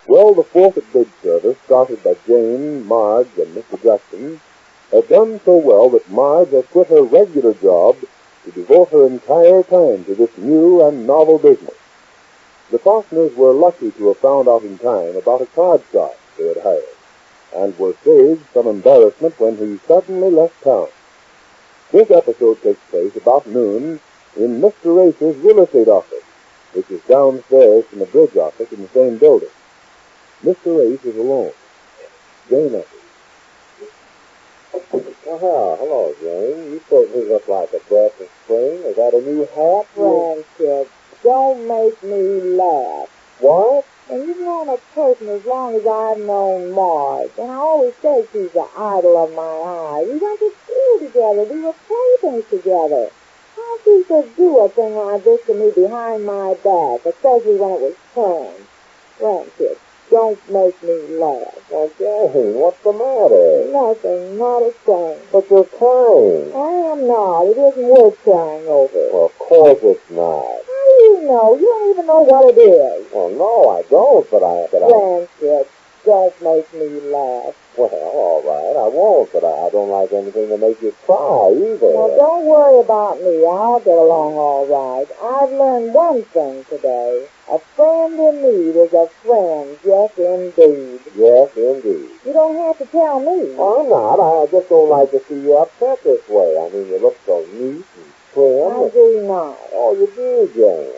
Well, the fourth at bridge service, started by Jane, Marge, and Mr. Jackson, had done so well that Marge had quit her regular job to devote her entire time to this new and novel business. The Faulkners were lucky to have found out in time about a card sharp they had hired, and were saved some embarrassment when he suddenly left town. This episode takes place about noon in Mr. Ace's real estate office, which is downstairs from the bridge office in the same building. Mr. Ace is alone. Jane enters. Hello, Jane. You certainly look like a breath of spring. Is that a new hat? Racket, don't make me laugh. What? And you've known a person as long as I've known Marge, and I always say she's the idol of my eye. We went to school together. We were playthings together. How she could do a thing like this to me behind my back, especially when it was planned. Racket, don't make me laugh. Well, Jane, what's the matter? Nothing, not a thing. But you're crying. I am not. It isn't worth crying over. Well, of course it's not. How do you know? You don't even know what it is. Well, no, I don't, but I... Racket, don't make me laugh. Well, all right, I won't, but I don't like anything to make you cry either. Well, don't worry about me. I'll get along all right. I've learned one thing today. A friend in need is a friend, yes, indeed. Yes, indeed. You don't have to tell me. Oh, I'm not. I just don't like to see you upset this way. I mean, you look so neat and trim. I do not. Oh, you do, Jane.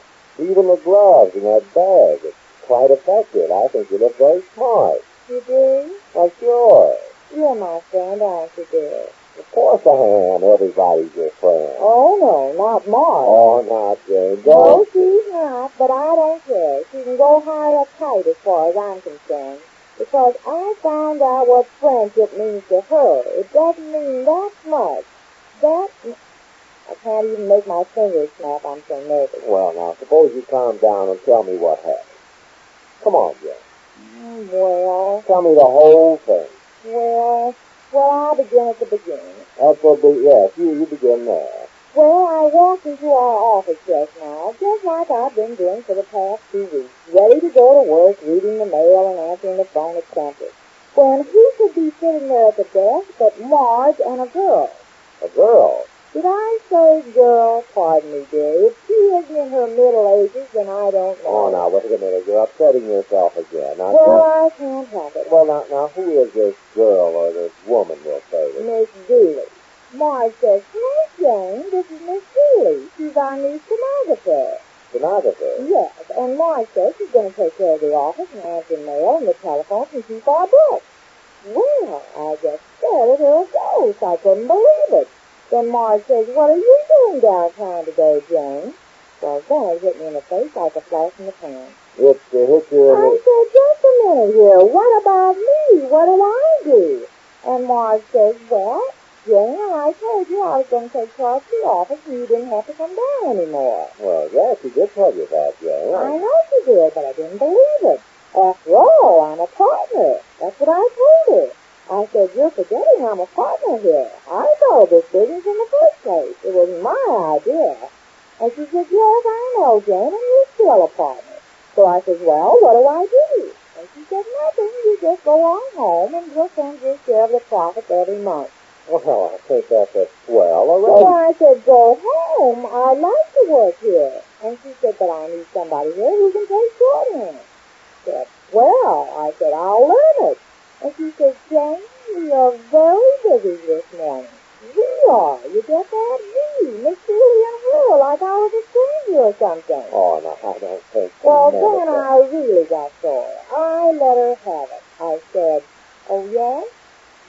Even the gloves and that bag. It's quite effective. I think you look very smart. You do? Well, sure. You're my friend, aren't you, dear? Of course I am. Everybody's your friend. Oh, no, not Marge. Oh, not Jane. No, she's not, but I don't care. She can go hire a kite as far as I'm concerned. Because I found out what friendship means to her. It doesn't mean that much. I can't even make my fingers snap. I'm so nervous. Well, now, suppose you calm down and tell me what happened. Come on, Jane. Well, tell me the whole thing. Well, I'll begin at the beginning. Yes, you begin there. Well, I walked into our office just now, just like I've been doing for the past 2 weeks, ready to go to work, reading the mail and answering the phone, etc. When who could be sitting there at the desk but Marge and a girl? A girl? Did I say girl? Pardon me, dear. If she isn't in her middle ages, then I don't know. Oh, now, wait a minute. You're upsetting yourself again. Now, I can't help it. Well, now, who is this girl or this woman, we'll say? Miss Dooley. Marge says, "Hello, Jane, this is Miss Dooley. She's our new stenographer." Stenographer? Yes, and Marge says she's going to take care of the office and answer mail and the telephone and keep our books. Well, I just stared at her as ghost. I couldn't believe it. Then Marge says, "What are you doing downtown today, Jane?" Well, then it hit me in the face like a flash in the pan. It hit you in I said, "Just a minute here. What about me? What do I do?" And Marge says, "Well, Jane, I told you I was going to take charge of the office and you didn't have to come down anymore." Well, yes, she did tell you that, Jane. I know she did, but I didn't believe it. After all, I'm a partner. That's what I told her. I said, "You're forgetting I'm a partner here. I started this business in the first place. It was my idea." And she said, "Yes, I know, Jane, and you're still a partner." So I said, "Well, what do I do?" And she said, "Nothing. You just go on home and we'll send your share of the profits every month." Well, I think that's a swell So already. I said, "Go home. I like to work here." And she said, "But I need somebody here who can take shorthand." I said, "Well," I said, "I'll learn it." And she said, "Jane, we are very busy this morning." We are. You get that? We, Miss Dooley and her, like I was a stranger or something. Oh, no, I don't think so. Well, then I really got sore. I let her have it. I said, "Oh, yes?"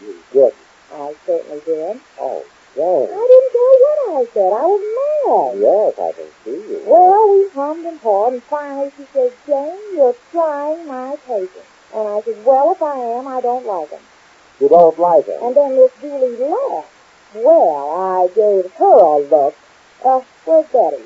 You didn't. I certainly did. Oh, Jane. I didn't care what I said. I was mad. Yes, I can see you. Well, we hummed and hawed, and finally she said, "Jane, you're trying my patience." And I said, "Well, if I am, I don't like him." You don't like him? And then Miss Dooley laughed. Well, I gave her a look. Where's Betty?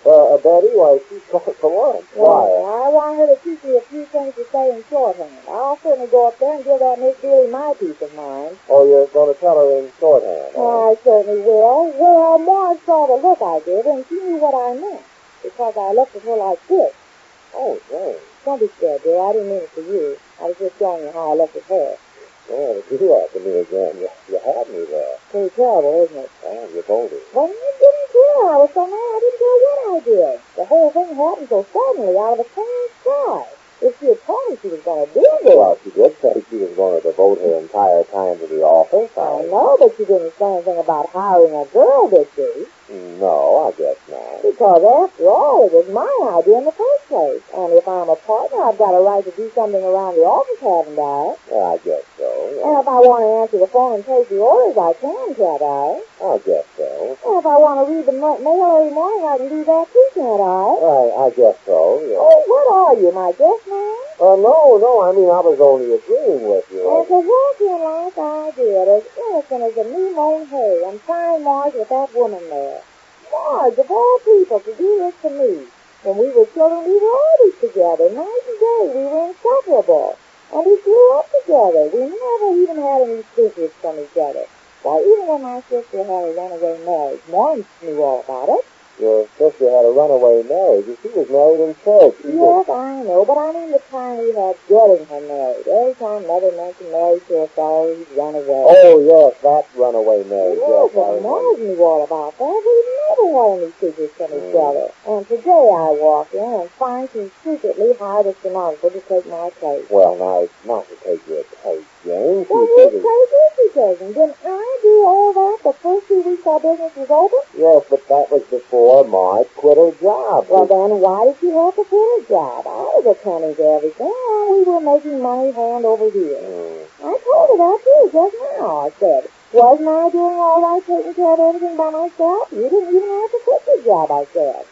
Betty? Why, she's going to lunch. Why? I want her to teach me a few things to say in shorthand. I'll certainly go up there and give that Miss Dooley my peace of mind. Oh, you're going to tell her in shorthand? I certainly will. Well, Marge saw the look I did, and she knew what I meant, because I looked at her like this. Oh, Jane. Don't be scared, dear. I didn't mean it for you. I was just showing you how I left his hair. Oh, you do that to me again. You had me there. Pretty terrible, isn't it? Oh, you told it. Well, you didn't care. I was so mad I didn't care what I did. The whole thing happened so suddenly out of a clean sky. If she had told me she was going to do this... Well, she did say she was going to devote her entire time to the office. I know, but she didn't say anything about hiring a girl, did she? No, I guess not. Because, after all, it was my idea in the first place. And if I'm a partner, I've got a right to do something around the office, haven't I? Yeah, I guess so. Yeah. And if I want to answer the phone and take the orders, I can, can't I? I guess so. And if I want to read the mail every morning, I can do that too, can't I? I guess so, yeah. Oh, what are you, my guest man? No, I mean, I was only agreeing with you. And to walk in like I did, as innocent as a new-mown hay, and find Marge with that woman there. Marge, of all people, to do this to me. When we were children, we were always together, night and day. We were inseparable. And we grew up together. We never even had any secrets from each other. Why, even when my sister had a runaway marriage, Marge knew all about it. Your sister had a runaway marriage. She was married in church. Yes, I know, but I mean the time we had getting her married. Every time Mother mentioned marriage to a fellow, he'd run away. Oh, yes, that runaway marriage. Yes, but Marge knew all about that. We never had any secrets from each other. And today I walk in and find she secretly hired a stenographer to take my place. Well, now, it's not to take your place, Jane. Well, whose place is she taking? Didn't I do all that the first 2 weeks our business was open? Yes, but that was before Marge quit her job. Well, then why did she have to quit her job? I was attending to everything, and we were making money hand over heel. I told her that, too, just now. I said, wasn't I doing all right, taking care of everything by myself? You didn't even have to quit your job, I said.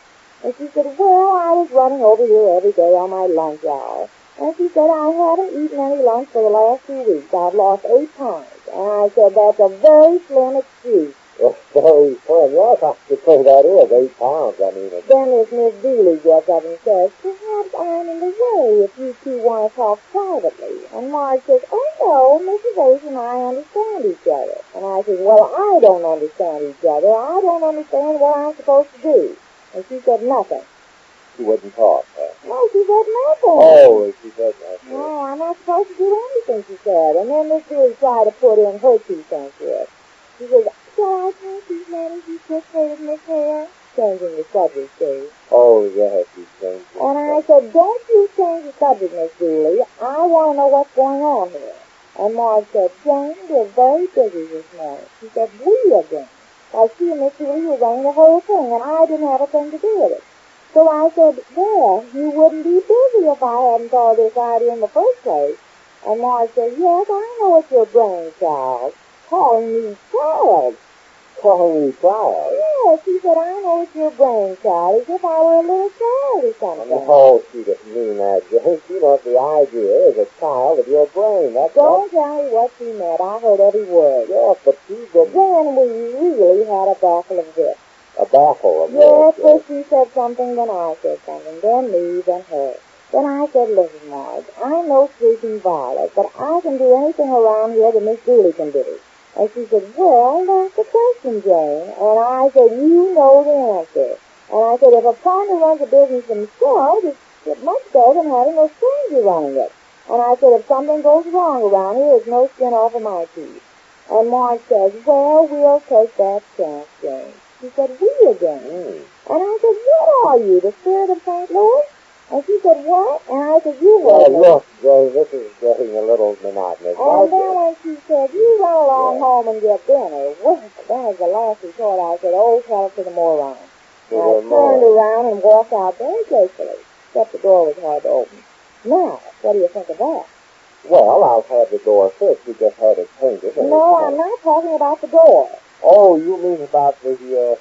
And she said, well, I was running over here every day on my lunch hour. And she said, I haven't eaten any lunch for the last 2 weeks. I've lost 8 pounds. And I said, that's a very slim excuse. It's very slim. Yes, I should say that is 8 pounds. I mean, it's... Then this Miss Dooley gets up and says, perhaps I'm in the way if you two want to talk privately. And Marge says, oh, no, Mrs. Ace and I understand each other. And I said, well, I don't understand each other. I don't understand what I'm supposed to do. And she said nothing. She wouldn't talk, huh? No, she said nothing. Oh, she said nothing. No, I'm not supposed to do anything, she said. And then Miss Dooley tried to put in her 2 cents to it. She says, shall I take these letters you took with Miss Hare? Changing the subject, see. Oh, yes, she changed it. And I said, don't you change the subject, Miss Dooley. I want to know what's going on here. And Marge said, Jane, we're very busy this morning. She said, we again. Why, she and Miss Dooley were running the whole thing, and I didn't have a thing to do with it. So I said, well, you wouldn't be busy if I hadn't thought of this idea in the first place. And Marge said, yes, I know it's your brainchild. Calling me child. Calling me child? Yes, she said, I know it's your brainchild, as if I were a little child or something. No, she didn't mean that, Jane. She meant the idea is a child of your brain. Don't tell me what she meant. I heard every word. Yes, but she didn't. Then we really had a battle of wits. A battle of yes, wits? First she said something, then I said something, then me, then her. Then I said, listen, Marge, I'm no sweeping violet, but I can do anything around here that Miss Dooley can do. And she said, well, that's the question, Jane. And I said, you know the answer. And I said, if a partner runs a business themselves, it's much better than having a stranger running it. And I said, if something goes wrong around here, there's no skin off of my teeth. And Marge says, well, we'll take that chance, Jane. She said, we again. And I said, what are you, the spirit of St. Louis? And she said, what? And I said, you well, were. Look, Jane, this is getting a little monotonous. And then when she said, you run along home and get dinner, well, then as the last resort, I said, oh, tell it to the moron. And I turned around and walked out very gracefully, except the door was hard to open. Now, what do you think of that? Well, I'll have the door fixed. You just had it painted. No, I'm not talking about the door. Oh, you mean about the jam,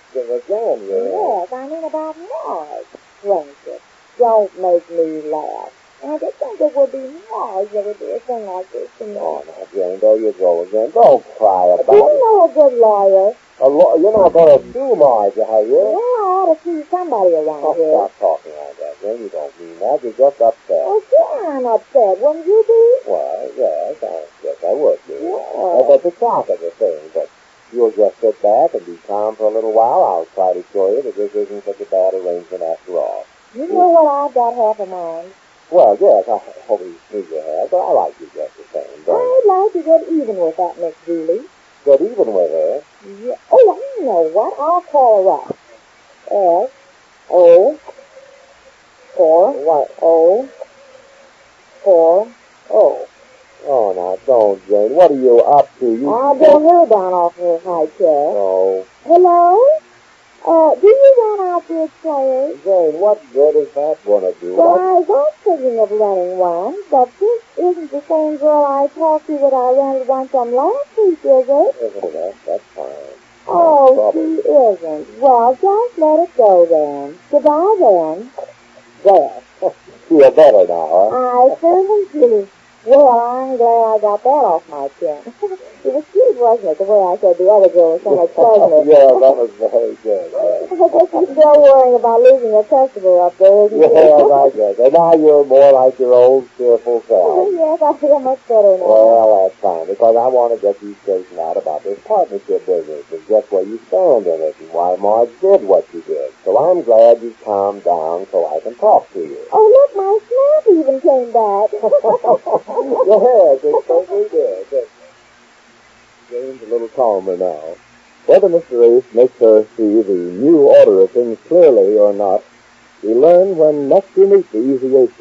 Yes, I mean about Marge. Friendship. Don't make me laugh. And I just think it would be Marge that would do a thing like this to me. Oh, now, Jane, there you go again. Don't cry about Do you it. know a good lawyer? You're not going to sue Marge, are you? Well, I ought to see somebody around here. Stop talking like that, Jane. You don't mean that. You're just upset. Oh, sure, I'm upset. Wouldn't you be? Well, yes, I would be. Yeah. That's the talk of the thing, but you'll just sit back and be calm for a little while. I'll try to show you that this isn't such a bad arrangement after all. You know what? I've got half a mind. Well, yes, I hope he needs your hair, but I like you just the same. I'd like to get even with that Miss Julie. Get even with her? Yeah. Oh, I know what. I'll call her up. S-O-4-O. Oh, now, don't, Jane. What are you up to? I'll bring her down off her high chair. Oh. Hello? Do you run outfit players? Jane, what good is that going to do? Well, I was thinking of renting one, but this isn't the same girl I talked to that I rented one from last week, is it? Isn't it? That's fine. Oh, she isn't. Well, just let it go then. Goodbye then. There. Feel better now, huh? I certainly do. Well, I'm glad I got that off my chin. It was cute, wasn't it, the way I said the other girl was so much pleasant. Yeah, that was very good. I guess you're still worrying about losing a customer up there, isn't it? Yes, I guess. And now you're more like your old cheerful self. Yes, I feel much better now. Well, that's fine, because I want to get you straightened out about this partnership business and just where you stand in it and why Marge did what she did. So I'm glad you calmed down so I can talk to you. Oh, look, my snap even came back. Yes, it certainly did. Jane's a little calmer now. Whether Mr. Ace makes her see the new order of things clearly or not, we learn when next we meet the Easy Ace.